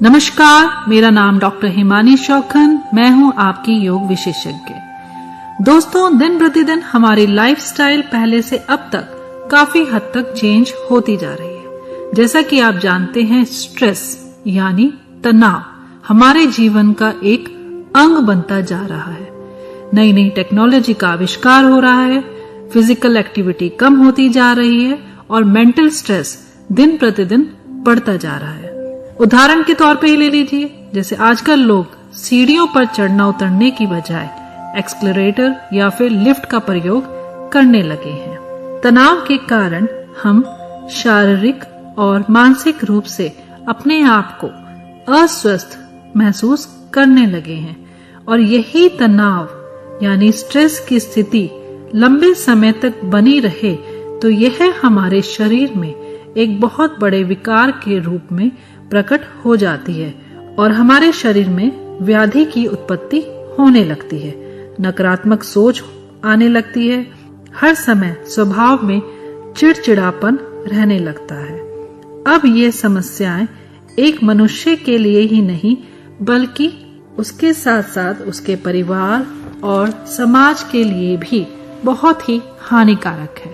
नमस्कार, मेरा नाम डॉक्टर हिमानी शौखन, मैं हूं आपकी योग विशेषज्ञ। दोस्तों, दिन प्रतिदिन हमारी लाइफस्टाइल पहले से अब तक काफी हद तक चेंज होती जा रही है। जैसा कि आप जानते हैं, स्ट्रेस यानी तनाव हमारे जीवन का एक अंग बनता जा रहा है। नई नई टेक्नोलॉजी का आविष्कार हो रहा है, फिजिकल एक्टिविटी कम होती जा रही है और मेंटल स्ट्रेस दिन प्रतिदिन बढ़ता जा रहा है। उदाहरण के तौर पे ही ले लीजिए, जैसे आजकल लोग सीढ़ियों पर चढ़ना उतरने की बजाय एक्सेलरेटर या फिर लिफ्ट का प्रयोग करने लगे हैं। तनाव के कारण हम शारीरिक और मानसिक रूप से अपने आप को अस्वस्थ महसूस करने लगे हैं और यही तनाव यानी स्ट्रेस की स्थिति लंबे समय तक बनी रहे तो यह हमारे शरीर में एक बहुत बड़े विकार के रूप में प्रकट हो जाती है और हमारे शरीर में व्याधि की उत्पत्ति होने लगती है। नकारात्मक सोच आने लगती है, हर समय स्वभाव में चिड़चिड़ापन रहने लगता है। अब ये समस्याएं एक मनुष्य के लिए ही नहीं बल्कि उसके साथ साथ उसके परिवार और समाज के लिए भी बहुत ही हानिकारक है।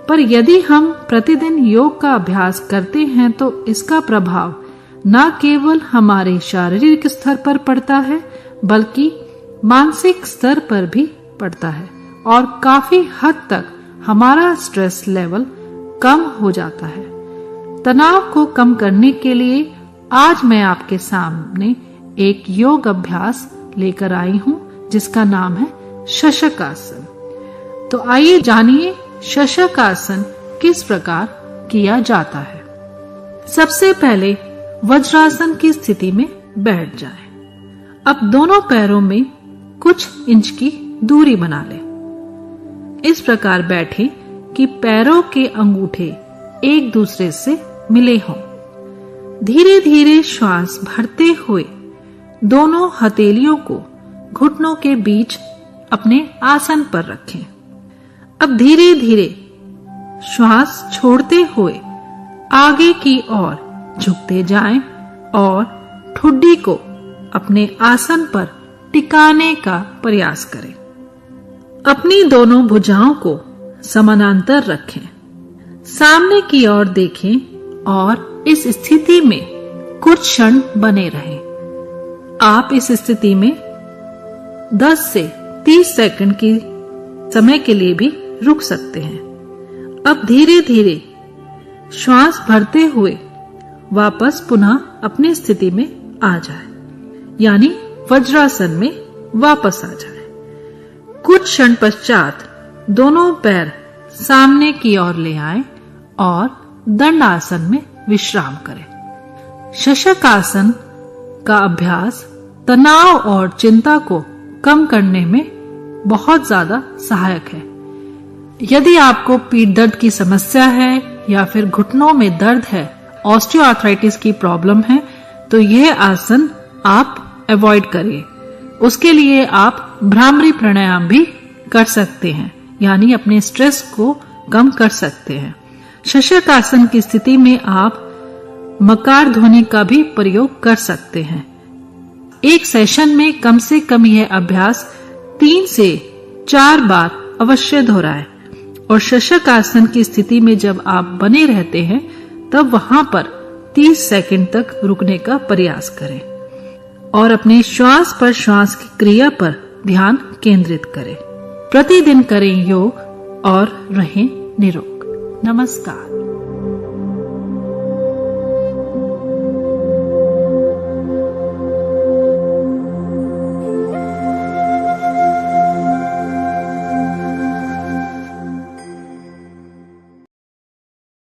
पर यदि हम प्रतिदिन योग का अभ्यास करते हैं तो इसका प्रभाव न केवल हमारे शारीरिक स्तर पर पड़ता है बल्कि मानसिक स्तर पर भी पड़ता है और काफी हद तक हमारा स्ट्रेस लेवल कम हो जाता है। तनाव को कम करने के लिए आज मैं आपके सामने एक योग अभ्यास लेकर आई हूं जिसका नाम है शशक आसन। तो आइए जानिए शशक आसन किस प्रकार किया जाता है। सबसे पहले वज्रासन की स्थिति में बैठ जाएं। अब दोनों पैरों में कुछ इंच की दूरी बना लें। इस प्रकार बैठें कि पैरों के अंगूठे एक दूसरे से मिले हों। धीरे धीरे श्वास भरते हुए दोनों हथेलियों को घुटनों के बीच अपने आसन पर रखें। अब धीरे धीरे श्वास छोड़ते हुए आगे की ओर झुकते जाएं और ठुड्डी को अपने आसन पर टिकाने का प्रयास करें। अपनी दोनों भुजाओं को समानांतर रखें, सामने की ओर देखें और इस स्थिति में कुछ क्षण बने रहें। आप इस स्थिति में 10 से 30 सेकंड की समय के लिए भी रुक सकते हैं। अब धीरे धीरे श्वास भरते हुए वापस पुनः अपनी स्थिति में आ जाए, यानी वज्रासन में वापस आ जाए। कुछ क्षण पश्चात दोनों पैर सामने की ओर ले आएं और दंडासन में विश्राम करें। शशक आसन का अभ्यास तनाव और चिंता को कम करने में बहुत ज्यादा सहायक है। यदि आपको पीठ दर्द की समस्या है या फिर घुटनों में दर्द है, ऑस्टियोआर्थराइटिस की प्रॉब्लम है, तो यह आसन आप अवॉइड करिए। उसके लिए आप भ्रामरी प्राणायाम भी कर सकते हैं, यानी अपने स्ट्रेस को कम कर सकते हैं। शशक आसन की स्थिति में आप मकार ध्वनि का भी प्रयोग कर सकते हैं। एक सेशन में कम से कम यह अभ्यास 3 से 4 बार अवश्य दोहराएं और शशक आसन की स्थिति में जब आप बने रहते हैं तब वहां पर 30 सेकंड तक रुकने का प्रयास करें और अपने श्वास पर श्वास की क्रिया पर ध्यान केंद्रित करें। प्रतिदिन करें योग और रहें निरोग। नमस्कार।